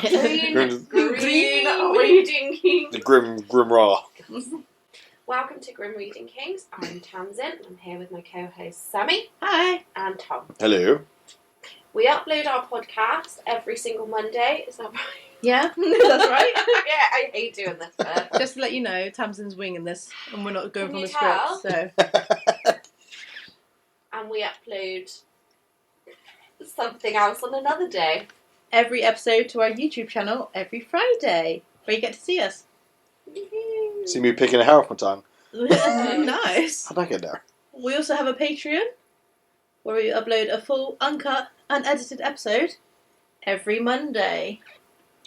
Green Reading Kings. The Grim Raw. Welcome to Grim Reading Kings. I'm Tamsin. I'm here with my co-hosts Sammy. Hi. And Tom. Hello. We upload our podcast every single Monday. Is that right? Yeah, that's right. Yeah, I hate doing this bit. Just to let you know, Tamsin's winging this, and we're not going Can from you the tell? script. So And we upload something else on another day. every episode to our YouTube channel every Friday, where you get to see us. See me picking a hair off my tongue. Nice. How'd I get there? We also have a Patreon, where we upload a full, uncut, unedited episode every Monday.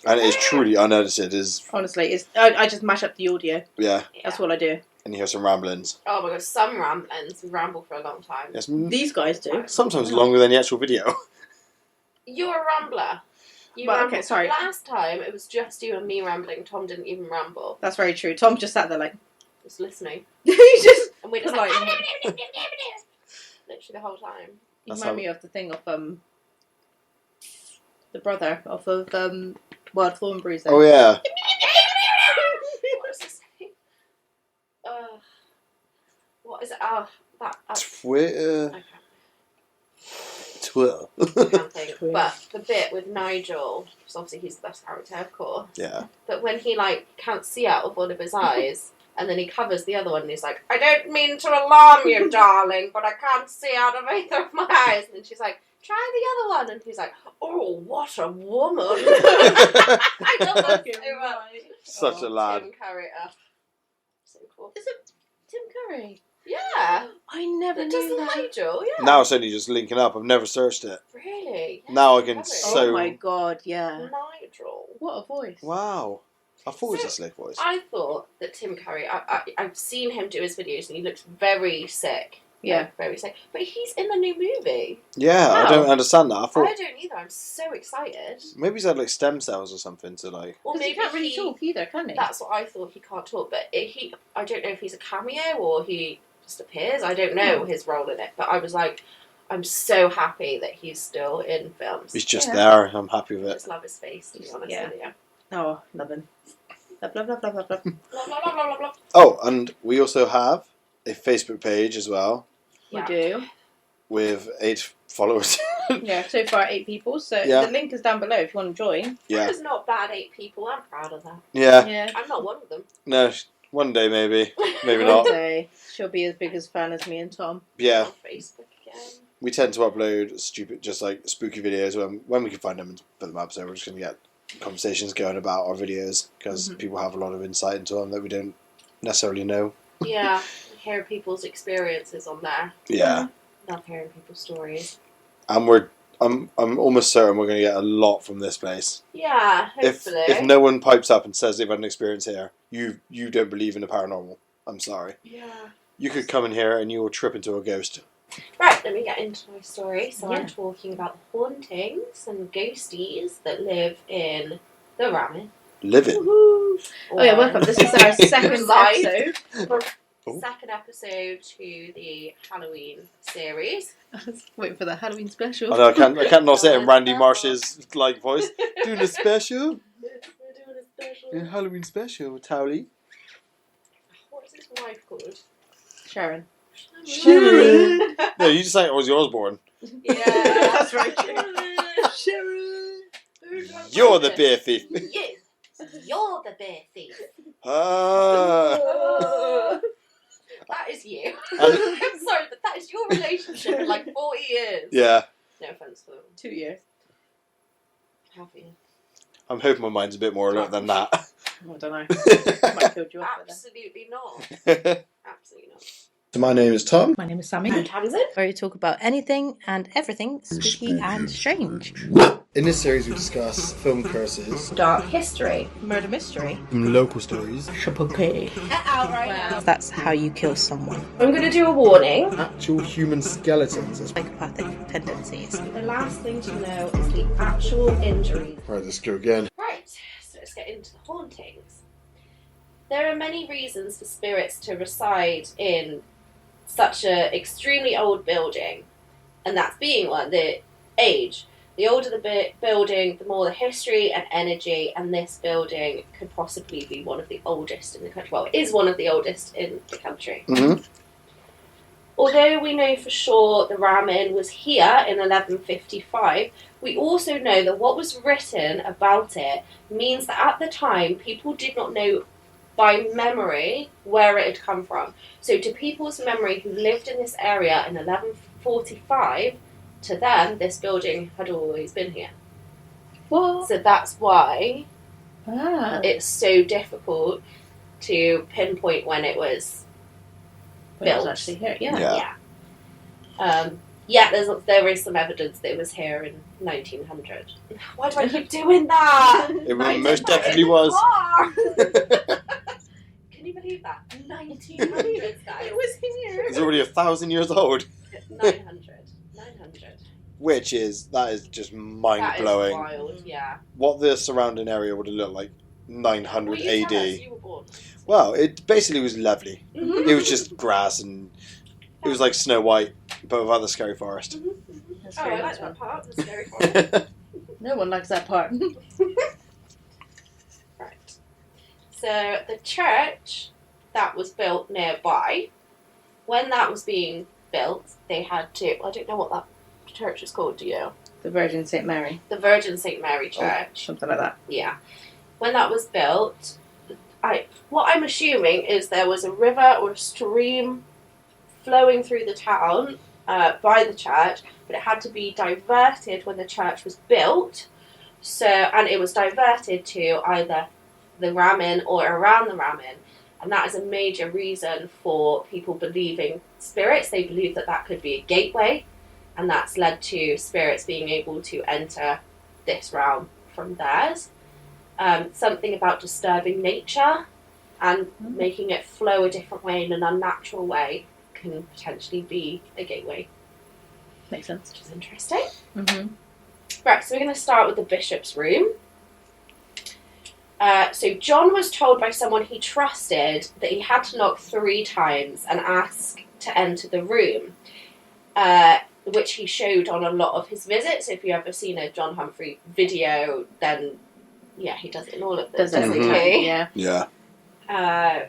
And it is truly unedited. Honestly, I just mash up the audio. Yeah. That's what I do. And you hear some ramblings. Oh my god, some ramblings. We ramble for a long time. Yes. These guys do. Sometimes longer than the actual video. You're a rambler. You Well, rambled. okay, sorry. Last time it was just you and me rambling. Tom didn't even ramble. That's very true. Tom just sat there like, Just listening. he just And we're just Like- like literally the whole time. You That's remind me of the thing of the brother off of Wild Thorn Bruiser. Oh, yeah. What is this thing? What is it? Oh, that. Twitter. Okay. Twitter. I can't think. Twitter. But the bit with Nigel, because obviously he's the best character, of course. Yeah. But when he can't see out of one of his eyes, and then he covers the other one, and he's like, "I don't mean to alarm you, darling, but I can't see out of either of my eyes." And then she's like, "Try the other one," and he's like, "Oh, what a woman!" I love that so much. Such a lad. Tim Curry. So cool. Is it Tim Curry? Yeah. I never It knew doesn't that. Nigel. Yeah. Now it's only just linking up. I've never searched it. Really. Yeah, Now I Tim can Curry. so- Oh my god, yeah. Nigel. What a voice. Wow. I thought it was a slick voice. I thought that Tim Curry, I've seen him do his videos and he looks very sick. Yeah. Like, very sick. But he's in the new movie. Yeah, I Wow. don't understand that. I I thought don't either. I'm so excited. maybe he's had like stem cells or something to like. Or 'Cause he maybe can't really talk either, can he? That's what I thought. He can't talk. But I don't know if he's a cameo or he just appears. I don't know his role in it. But I was like, I'm so happy that he's still in films. He's just Yeah. there. I'm happy with I it. just love his face, to be honest Yeah. with you. Oh, nothing. Blah, blah, blah, blah, blah, blah. Blah, blah, blah, blah, blah, blah. Oh, and we also have a Facebook page as well Yeah. We do. with 8 followers. Yeah, so far 8 people. So Yeah. the link is down below if you want to join. That Yeah. is not bad. 8 people. I'm proud of that. Yeah. Yeah. I'm not one of them. No, one day maybe. Maybe One not. day she'll be as big as fan as me and Tom. Yeah. On Facebook again. We tend to upload just like spooky videos when we can find them and put them up. So we're just going to get conversations going about our videos because Mhm. people have a lot of insight into them that we don't necessarily know. Yeah, hear people's experiences on there. Yeah. Love hearing people's stories. And I'm almost certain we're going to get a lot from this place. Yeah, hopefully. If no one pipes up and says they've had an experience here, you don't believe in the paranormal. I'm sorry. Yeah. You could come in here and you will trip into a ghost. Right, let me get into my story. So Yeah. I'm talking about the hauntings and ghosties that live in the Ramen. Living. Woohoo! Oh yeah, welcome. This is our second Reside. episode. Oh. Second episode to the Halloween series. I was waiting for the Halloween special. I know I can't not say it in Randy Marsh's like voice. Doing a special, We're doing a special. a Halloween special with Towley. What is his wife called? Sharon. Sharon. No, you just sang Ozzy Osbourne. Yeah. That's right. Sharon. You're the beer thief. Yes. You're the bear thief. Ah. That is you. I'm sorry, but that is your relationship in like 40 years. Yeah, No offence to them. 2 years. Have you? I'm hoping my mind's a bit more alert than that. Oh, I don't know. Might have killed you off with that. Absolutely not. Absolutely not. So my name is Tom. My name is Sammy. And Tamsin? Where we talk about anything and everything spooky and strange. In this series we discuss film curses, Dark history. Murder mystery. local stories, Get out right now. That's how you kill someone. I'm going to do a warning. actual human skeletons. Psychopathic tendencies. The last thing to know is the actual injury. Right, let's go again. Right, so let's get into the hauntings. There are many reasons for spirits to reside in such an extremely old building, and that's being one, the age. The older the building, the more the history and energy, and this building could possibly be one of the oldest in the country. Well, it is one of the oldest in the country. Mm-hmm. Although we know for sure the Ram Inn was here in 1155, we also know that what was written about it means that at the time people did not know by memory where it had come from. So to people's memory who lived in this area in 1145, to them this building had always been here. What? So that's why Ah. it's so difficult to pinpoint when it was When it was built. actually here. Yeah. There is some evidence that it was here in 1900. Why do I keep doing that? It most definitely was. Can you believe that? 1900s, guys. It was here. It's already 1,000 years old, 900. 900. that is just mind That is blowing. wild, yeah. What the surrounding area would have looked like 900 Well, you tell us, AD. you were born. Well, it basically was lovely. Mhm. It was just grass and it was like Snow White, but without the scary forest. That's Oh, very I like nice that one. part. The scary part. No one likes that part. Right. So the church that was built nearby, when that was being built, they had to. I don't know what that church is called. Do you? The Virgin St. Mary. The Virgin St. Mary Church. Something like that. Yeah. When that was built, what I'm assuming is there was a river or a stream flowing through the town by the church, but it had to be diverted when the church was built. So, and it was diverted to either the Ram Inn or around the Ram Inn. And that is a major reason for people believing spirits. They believe that that could be a gateway, and that's led to spirits being able to enter this realm from theirs. Something about disturbing nature and making it flow a different way in an unnatural way can potentially be a gateway, Makes sense. which is interesting. Mm-hmm. Right, so we're going to start with the bishop's room. So John was told by someone he trusted that he had to knock 3 times and ask to enter the room, which he showed on a lot of his visits. If you've ever seen a John Humphrey video, then yeah, he does it in all of them. Does it? Mhm. Okay. Yeah. Yeah.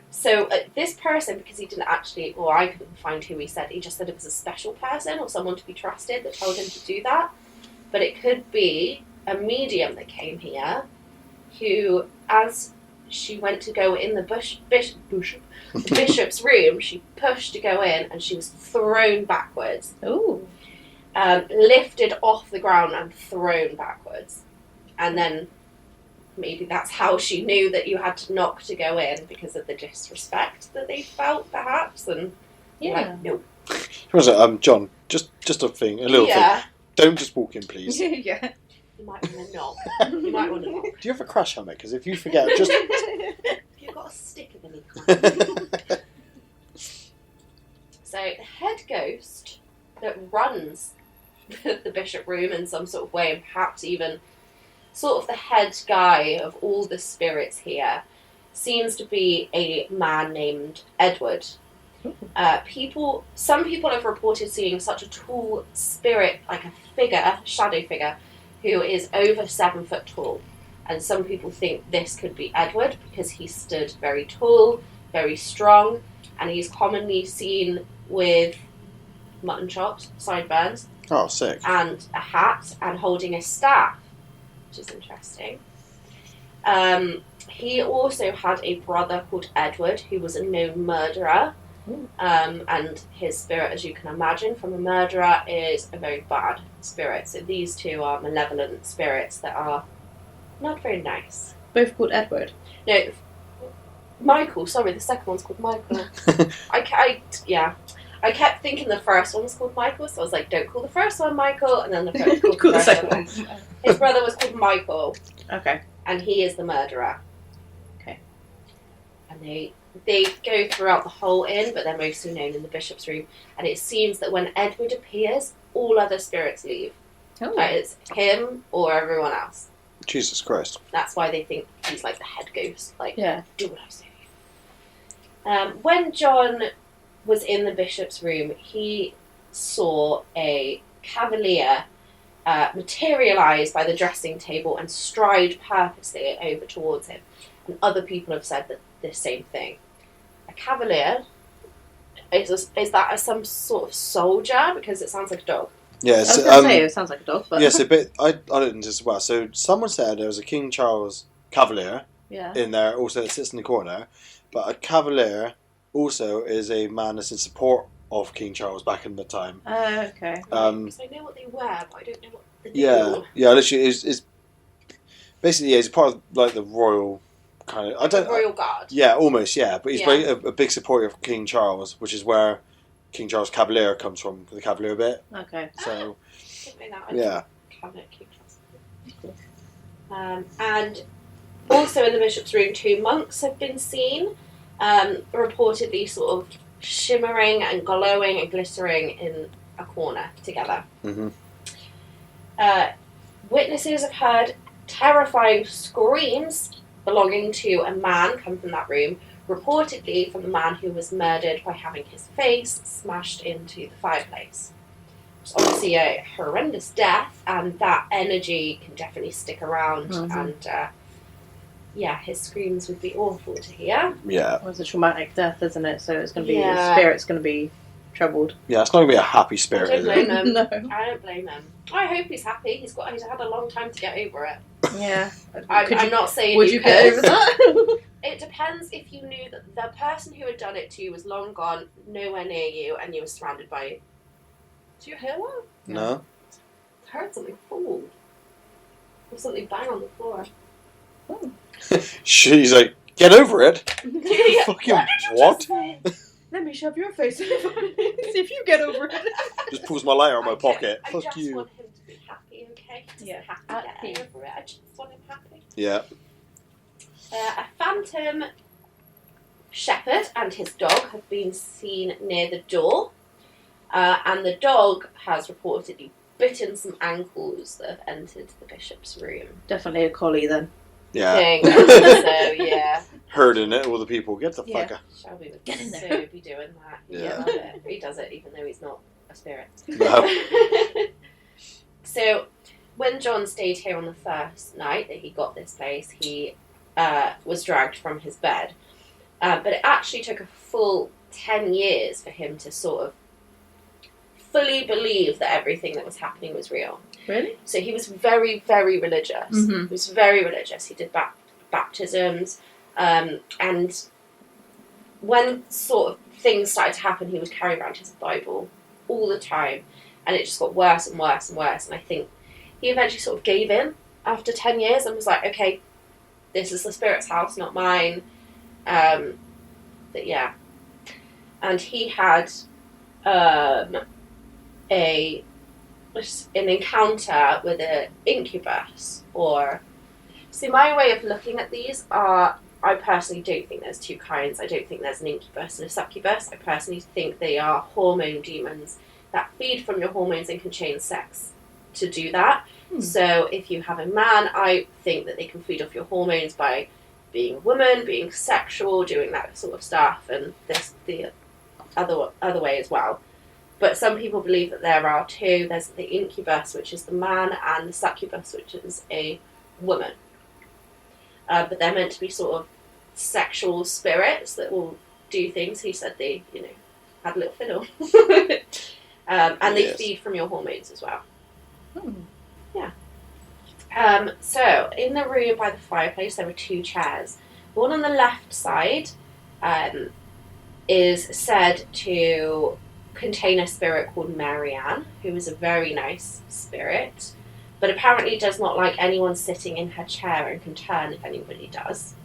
So this person, because he didn't actually, or I couldn't find who he said, he just said it was a special person or someone to be trusted that told him to do that. But it could be a medium that came here who, as she went to go in the bishop's room, she pushed to go in and she was thrown backwards. Ooh. Lifted off the ground and thrown backwards. And then maybe that's how she knew that you had to knock to go in, because of the disrespect that they felt, perhaps. And Yeah. like, no. John, just a thing, a little thing. Yeah. Don't just walk in, please. Do Yeah. You might want to knock. You might want to knock. you have a crash helmet? Because if you forget, just... You've got a stick of any. So the head ghost that runs the bishop room in some sort of way, and perhaps even sort of the head guy of all the spirits here, seems to be a man named Edward. Some people have reported seeing such a tall spirit, like a figure, shadow figure, who is over 7 foot tall. And some people think this could be Edward because he stood very tall, very strong, and he's commonly seen with mutton chops, sideburns, Oh, sick. and a hat, and holding a staff, which is interesting. He also had a brother called Edward, who was a known murderer. And his spirit, as you can imagine, from a murderer is a very bad spirit. So these two are malevolent spirits that are not very nice. Both called Edward. No, Michael, sorry, the second one's called Michael. I kept thinking the first one was called Michael, so I was like, don't call the first one Michael, and then the first called Call the the second second one. one. His brother was called Michael, Okay. and he is the murderer. Okay. And they go throughout the whole inn, but they're mostly known in the bishop's room. And it seems that when Edward appears, all other spirits leave. Oh. Like, it's him or everyone else. Jesus Christ. That's why they think he's like the head ghost. Like, Yeah. do what I say. When John was in the bishop's room, he saw a cavalier materialise by the dressing table and stride purposely over towards him. And other people have said this same thing. A cavalier, is that some sort of soldier? Because it sounds like a dog. Yeah, I was going to say it sounds like a dog, but yes, a bit. I didn't as well. So someone said there was a King Charles Cavalier yeah. in there, also that sits in the corner. But a Cavalier also is a man that's in support of King Charles back in the time. Okay. Because I know what they wear, but I don't know what they do. Yeah, literally is basically he's part of like the royal kind of. I don't. The royal guard. Yeah, almost. Yeah, but he's Yeah. a big supporter of King Charles, which is where King Charles Cavalier comes from, the Cavalier bit. Okay. So Didn't know that. yeah. Cabinet King Charles. And also in the bishop's room, 2 monks have been seen, reportedly sort of shimmering and glowing and glittering in a corner together. Mm-hmm. Witnesses have heard terrifying screams belonging to a man come from that room, reportedly from the man who was murdered by having his face smashed into the fireplace. It's obviously a horrendous death, and that energy can definitely stick around. Mhm. And his screams would be awful to hear. Yeah. It was a traumatic death, isn't it? So it's going to be, Yeah. the spirit's going to be troubled. Yeah, it's not going to be a happy spirit, I is don't it? blame him. No. I don't blame him. I hope he's happy. He's had a long time to get over it. Yeah. I'm not saying Would you get over could. that? It depends if you knew that the person who had done it to you was long gone, nowhere near you, and you were surrounded by. Do you hear that? No? I heard something fall. Or something bang on the floor. She's like, get over it. Yeah. Fucking What did you what? just say? Let me shove your face in it. See if you get over it. Just pulls my lighter out of my I pocket. I Fuck just you. want him to be happy, okay? He doesn't Yeah. have to Happy. get over it. I just want him happy. Yeah. A phantom shepherd and his dog have been seen near the door, and the dog has reportedly bitten some ankles that have entered the bishop's room. Definitely a collie then. Yeah. Thing. So yeah, Herding it, all the people. Get the Yeah. fuck out. Shelby would Get in there. so be doing that. Yeah. Love it. He does it even though he's not a spirit. No. So, when John stayed here on the first night that he got this place, he was dragged from his bed. But it actually took a full 10 years for him to sort of fully believe that everything that was happening was real. Really? So he was very, very religious. Mhm. He was very religious. He did baptisms. And when sort of things started to happen, he would carry around his Bible all the time. And it just got worse and worse and worse. And I think he eventually sort of gave in after 10 years and was like, okay, this is the spirit's house, not mine. But yeah. And he had an encounter with an incubus, or... See, my way of looking at these are, I personally don't think there's 2 kinds. I don't think there's an incubus and a succubus. I personally think they are hormone demons that feed from your hormones and can change sex to do that. So if you have a man, I think that they can feed off your hormones by being a woman, being sexual, doing that sort of stuff, and this the other way as well. But some people believe that there are 2. There's the incubus, which is the man, and the succubus, which is a woman. But they're meant to be sort of sexual spirits that will do things. He said they, had a little fiddle. And they Yes. feed from your hormones as well. Hmm. So, in the room by the fireplace, there were 2 chairs. The one on the left side is said to contain a spirit called Marianne, who is a very nice spirit, but apparently does not like anyone sitting in her chair and can turn if anybody does.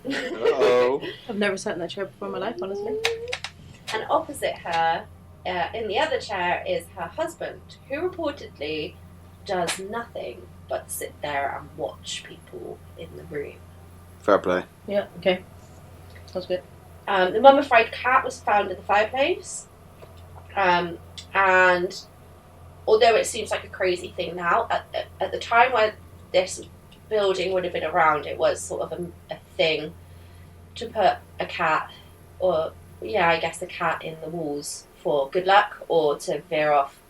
Uh-oh. I've never sat in that chair before in my life, honestly. And opposite her, in the other chair, is her husband, who reportedly does nothing but sit there and watch people in the room. Fair play. Yeah, okay. Sounds good. The mummified cat was found in the fireplace. And although it seems like a crazy thing now, at the time when this building would have been around, it was sort of a thing to put a cat, a cat in the walls for good luck, or to veer off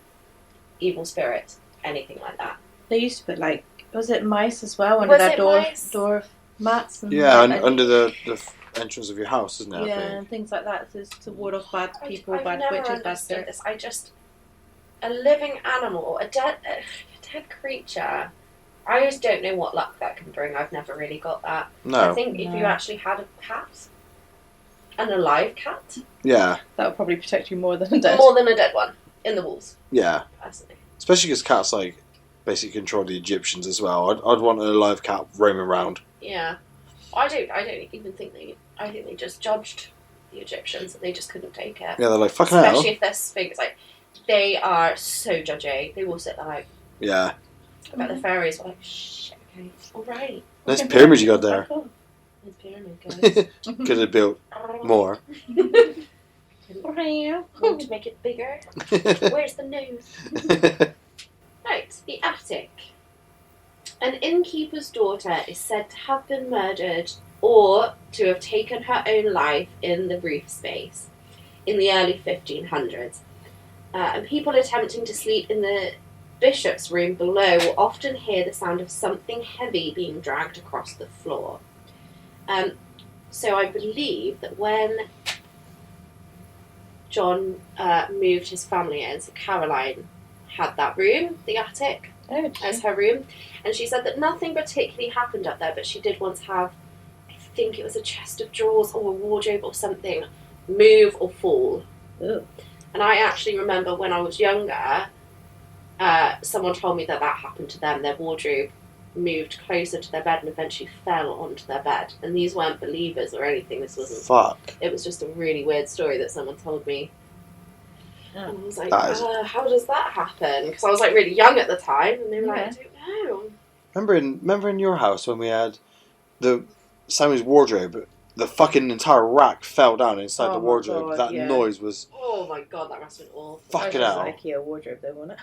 evil spirits, anything like that. They used to put like, was it mice as well under Was their it door mice? door mats? And Yeah, like, under the entrance of your house, isn't it? I yeah, think. and things like that to ward off bad people, I've bad never witches, bad understood spirits. this. A living animal, a dead creature. I just don't know what luck that can bring. I've never really got that. No. I think if you No. actually had a cat, an alive cat, Yeah. That would probably protect you more than a dead. more than a dead one in the walls, Yeah. personally. Especially because cats like basically control the Egyptians as well. I'd want a live cat roaming around. Yeah, I don't even think they. I think they just judged the Egyptians and they just couldn't take it. Yeah, they're like fucking Especially hell. if they're Sphinx, like they are so judgy. They will sit there like. Yeah. I bet the fairies were like, shit, okay, all right. Nice pyramid you got there. This pyramid, guys. Could have built more. Want to make it bigger? Where's the nose? Right, the attic. An innkeeper's daughter is said to have been murdered or to have taken her own life in the roof space in the early 1500s. And people attempting to sleep in the bishop's room below will often hear the sound of something heavy being dragged across the floor. So I believe that when John moved his family in, so Caroline had that room, the attic, as her room, and she said that nothing particularly happened up there, but she did once have, I think it was a chest of drawers or a wardrobe or something, move or fall. Ooh. And I actually remember when I was younger, someone told me that happened to them. Their wardrobe moved closer to their bed and eventually fell onto their bed. And these weren't believers or anything. This wasn't. Fuck. It was just a really weird story that someone told me. Yeah. And I was like, That is- how does that happen? Because I was like really young at the time, and they were like, I don't know. Remember in your house when we had Sammy's wardrobe, the fucking entire rack fell down inside Oh the my wardrobe. God, That yeah. noise was Oh my god, that must have been awful. fucking That's hell. just an IKEA wardrobe, though, wasn't it?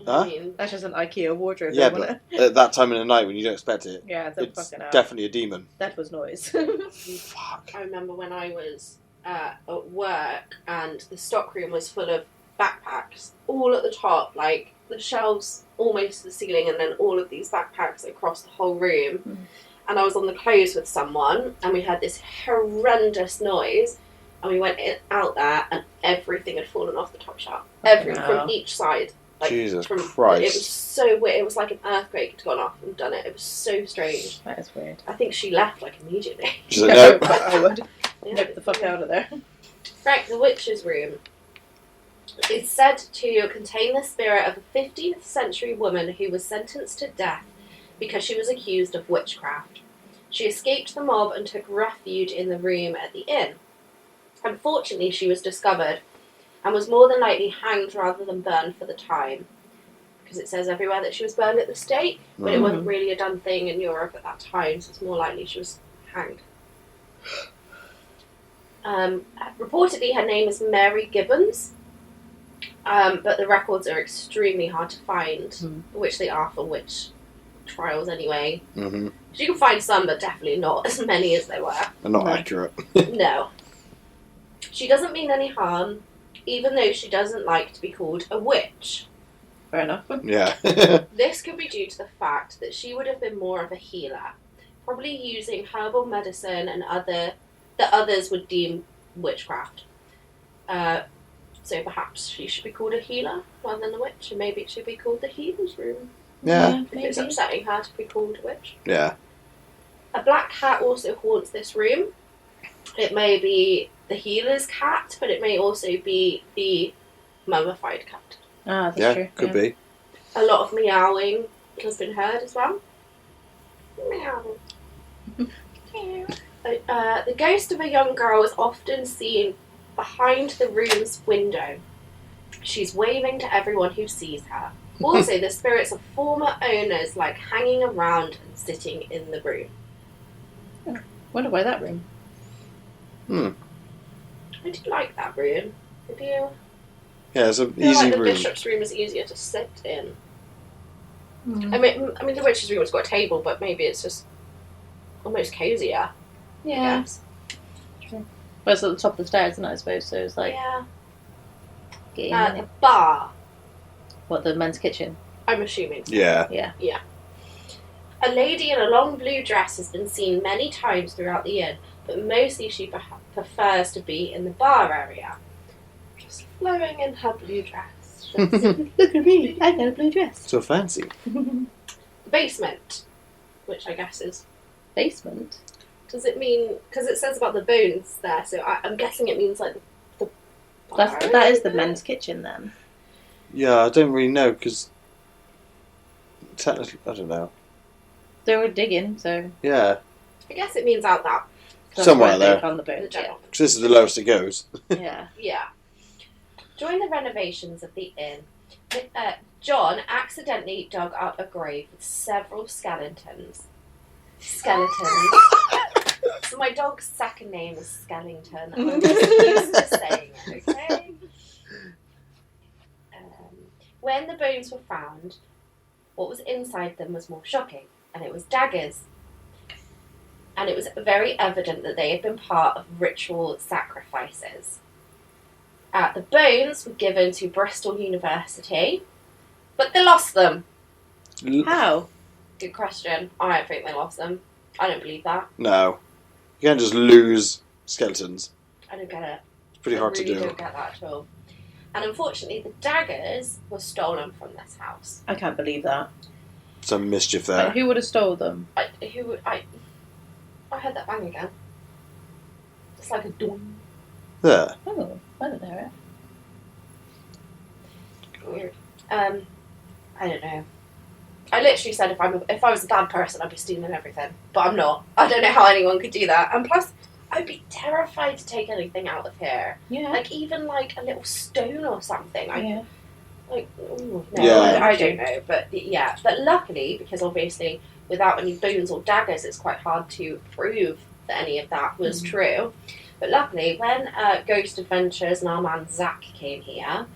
Huh? I mean, That's just an IKEA wardrobe, Yeah, though, wasn't but at that time of the night when you don't expect it, it? Yeah, the it's fucking hell. definitely a demon. That was noise. Fuck. I remember when I was at work and the stockroom was full of backpacks, all at the top, like the shelves almost to the ceiling, and then all of these backpacks across the whole room. Mm. And I was on the close with someone, and we had this horrendous noise, and we went out there, and everything had fallen off the top shelf, Wow. from each side. Jesus It was Christ. so weird. It was like an earthquake had gone off and done it. It was so strange. That is weird. I think she left like immediately. She's like, no. But I would. Yeah. Get the fuck out of there. Right, the witch's room. It's said to contain the spirit of a 15th century woman who was sentenced to death because she was accused of witchcraft. She escaped the mob and took refuge in the room at the inn. Unfortunately, she was discovered and was more than likely hanged rather than burned for the time, because it says everywhere that she was burned at the stake, but it wasn't really a done thing in Europe at that time, so it's more likely she was hanged. Reportedly, her name is Mary Gibbons, but the records are extremely hard to find, which they are for witch trials anyway. Mm-hmm. So you can find some, but definitely not as many as they were. And not No. accurate. No. She doesn't mean any harm, even though she doesn't like to be called a witch. Fair enough. Yeah. This could be due to the fact that she would have been more of a healer, probably using herbal medicine and that others would deem witchcraft. So perhaps she should be called a healer rather than a witch, and maybe it should be called the healer's room. Yeah. If it's upsetting her to be called a witch. Yeah. A black cat also haunts this room. It may be the healer's cat, but it may also be the mummified cat. Ah, that's Yeah, true. could be. A lot of meowing has been heard as well. Meow. The ghost of a young girl is often seen behind the room's window. She's waving to everyone who sees her. Also, the spirits of former owners like hanging around and sitting in the room. Wonder why that room. I do like that room. I do. Yeah, it's an I feel easy like the room. bishop's room is easier to sit in. I mean, the witch's room has got a table, but maybe it's just almost cozier. Yeah. I guess. Well, it's at the top of the stairs, isn't it, I suppose, so it's like... Yeah. Get in The bar. What, the men's kitchen? I'm assuming. Yeah. Yeah. A lady in a long blue dress has been seen many times throughout the inn, but mostly she prefers to be in the bar area. Just flowing in her blue dress. Just Look at me, I got a blue dress. So fancy. the basement, which I guess is... Basement? Does it mean... Because it says about the bones there, so I'm guessing it means like the bar That is the area? men's kitchen then. Yeah, I don't really know because technically, I don't know. They were digging, so Yeah, I guess it means out that. that's Somewhere why they there. found the The bones. general. because this is the lowest it goes. Yeah. Yeah. During the renovations of the inn, John accidentally dug up a grave with several skeletons. Skeletons. So my dog's second name is Skellington, and I'm just used to saying it, okay? When the bones were found, what was inside them was more shocking, and it was daggers. And it was very evident that they had been part of ritual sacrifices. The bones were given to Bristol University, but they lost them. How? Good question. I don't think they lost them. I don't believe that. No, you can't just lose skeletons. I don't get it. It's pretty hard I really to do. don't get that at all. And unfortunately, the daggers were stolen from this house. I can't believe that. Some mischief Like, there. who would have stole them? I heard that bang again. It's like a doom. There. Oh, I don't know Weird. I don't know. I literally said if I was a bad person, I'd be stealing everything, but I'm not. I don't know how anyone could do that. And plus, I'd be terrified to take anything out of here. it. Yeah. Like even like a little stone or something. Yeah. No, Yeah. I don't know, but yeah. But luckily, because obviously without any bones or daggers, it's quite hard to prove that any of that was true. But luckily, when Ghost Adventures and our man Zach came here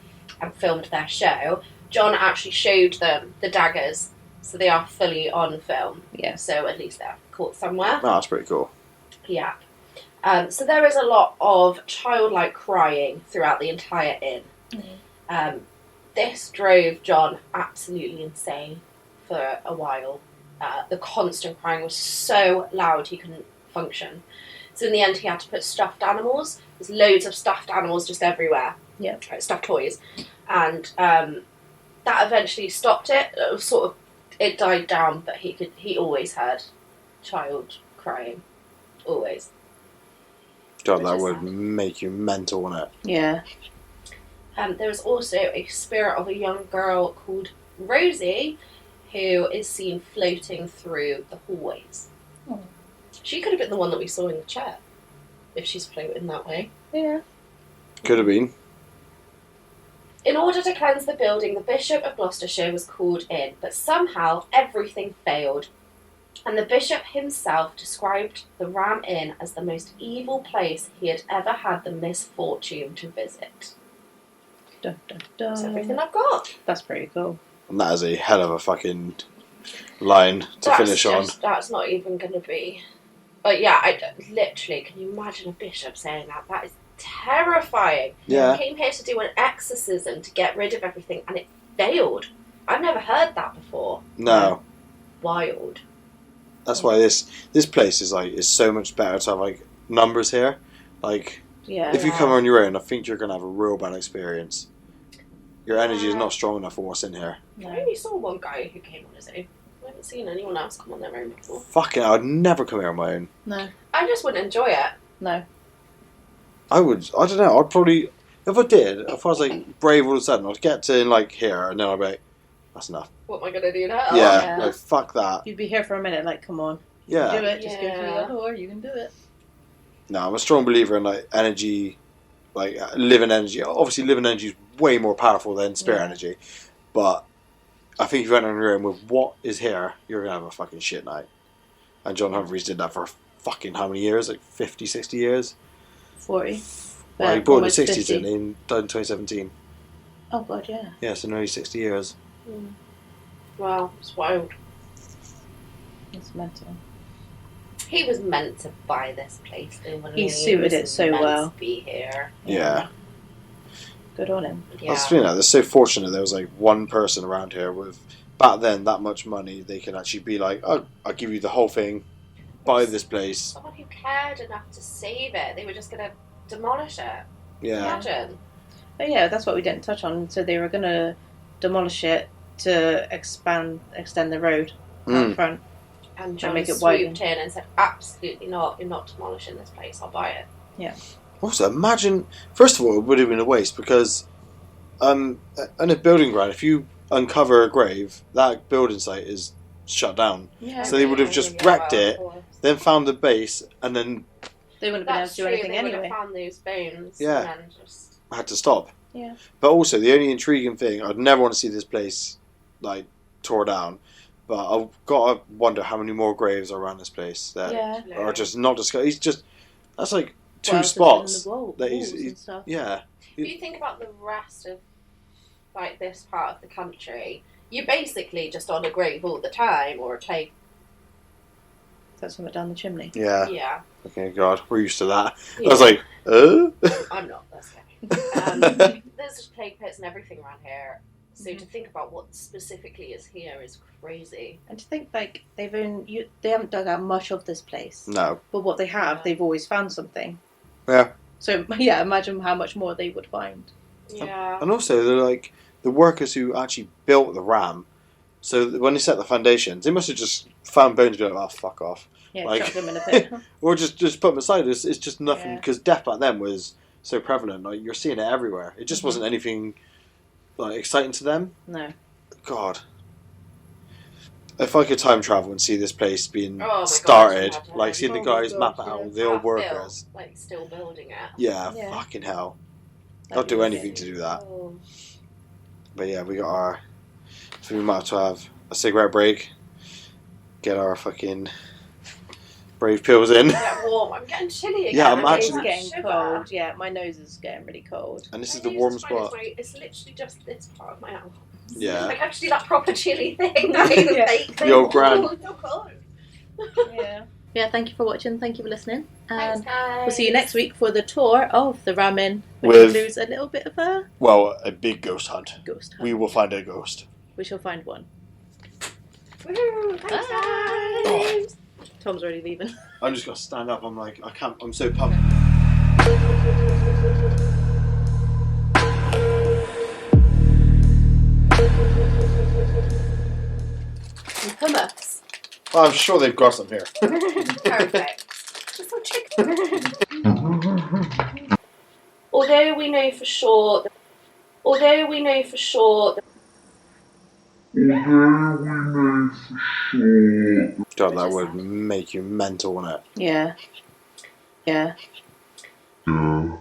and filmed their show, John actually showed them the daggers, so they are fully on film. Yeah. So at least they're caught somewhere. Oh, that's pretty cool. Yeah. So there is a lot of childlike crying throughout the entire inn. This drove John absolutely insane for a while. The constant crying was so loud he couldn't function. So in the end he had to put stuffed animals. There's loads of stuffed animals just everywhere. Yeah. Like stuffed toys. And that eventually stopped it. It was sort of, it died down, but he always heard child crying. Always. God, Which that is would sad. make you mental, wouldn't it? Yeah. There is also a spirit of a young girl called Rosie who is seen floating through the hallways. Oh. She could have been the one that we saw in the chair if she's floating that way. Yeah. Could have been. In order to cleanse the building, the Bishop of Gloucestershire was called in, but somehow everything failed. And the Bishop himself described the Ram Inn as the most evil place he had ever had the misfortune to visit. Dun, dun, dun. That's everything I've got. That's pretty cool. And that is a hell of a fucking line to finish on. That's not even going to be... But yeah, literally, can you imagine a bishop saying that? That is terrifying. Yeah. He came here to do an exorcism to get rid of everything, and it failed. I've never heard that before. No. Wild. That's why this place is so much better to have like numbers here. Like Yeah. if you come on your own, I think you're gonna have a real bad experience. Your energy is not strong enough for what's in here. I only saw one guy who came on his own. I haven't seen anyone else come on their own before. Fucking, I'd never come here on my own. No. I just wouldn't enjoy it. No. I don't know, I'd probably, if I did, if I was like brave all of a sudden, I'd get to like here and then I'd be like, that's enough. What am I going to do now? Yeah, yeah. like fuck that. You'd be here for a minute, like, come on. You Yeah. can do it. Just go through Yeah. the door. You can do it. No, I'm a strong believer in like energy, like living energy. Obviously, living energy is way more powerful than spirit Yeah. energy. But I think if you went in a room with what is here, you're going to have a fucking shit night. And John Humphreys did that for fucking how many years? Like 50, 60 years? 40. Well, he bought in the almost 60s 50. and he died in 2017. Oh, God, yeah. Yeah, so nearly 60 years. Wow, it's wild. It's mental. He was meant to buy this place, though, wasn't He he? suited was it so meant well. to be here. Yeah. Good on him. Yeah. That's the thing. They're so fortunate. There was like one person around here with back then that much money. They could actually be like, "Oh, I'll give you the whole thing. Buy this place." Someone who cared enough to save it. They were just going to demolish it. Yeah. Imagine. But yeah, that's what we didn't touch on. So they were going to demolish it to extend the road out front. And John make it swooped in and said, absolutely not. You're not demolishing this place. I'll buy it. Yeah. Also, imagine. First of all, it would have been a waste because, in a building ground, if you uncover a grave, that building site is shut down. Yeah. So they would have just wrecked it, then found the base, and then They wouldn't have been able to do anything they anyway. would have found those bones. Yeah. And then just... had to stop. Yeah. But also, the only intriguing thing, I'd never want to see this place like tore down. But I've got to wonder how many more graves are around this place that Yeah. are just not discovered. He's just that's like two What else is spots in the that walls he's and stuff. yeah. If you think about the rest of like this part of the country, you're basically just on a grave all the time, or a take. That's something down the chimney. Yeah. Yeah. Okay, God, we're used to that. Yeah. I was like, I'm not. That's okay. There's just plague pits and everything around here. So to think about what specifically is here is crazy. And to think like they haven't dug out much of this place, No. but what they have, Yeah. they've always found something. Yeah. So yeah, imagine how much more they would find. Yeah. And also, they're like the workers who actually built the ram. So when they set the foundations, they must have just found bones and be like, "Oh, fuck off," Yeah, Like- chuck them in a pit. or just put them aside. It's just nothing Yeah. because death back then was so prevalent. Like you're seeing it everywhere. It just Mhm. wasn't anything like exciting to them. No. God, if I could time travel and see this place being Oh my God, started, imagine. like seeing the Oh my guys God, map it yeah. out, the old Half workers. built, like still building it. Yeah, Yeah. fucking hell. I'll That'd do be anything insane. to do that. Oh. But yeah, we got our. So we might have to have a cigarette break. Get our fucking brave pills in. Get warm. I'm getting chilly again. Yeah, I'm imagine- It's getting getting shiver. cold. Yeah, my nose is getting really cold. And this is I the need warm to find spot. It's literally just this part of my arm. Yeah. Like actually that proper chilly thing. Not even Yeah. fake thing. The old gran. Oh, it's so cold. Yeah. Yeah, thank you for watching. Thank you for listening. Thanks, And guys. we'll see you next week for the tour of the Ramin, which With- includes a little bit of a Well, a big ghost hunt. ghost hunt. We will find a ghost. We shall find one. Woo, thanks, Bye. guys. Tom's already leaving. I'm just gonna stand up. I'm like, I can't. I'm so pumped. And hummus. Well, I'm sure they've got some here. Perfect. Just some chicken. Although we know for sure that God, that would make you mental, wouldn't it? Yeah. Yeah. Yeah.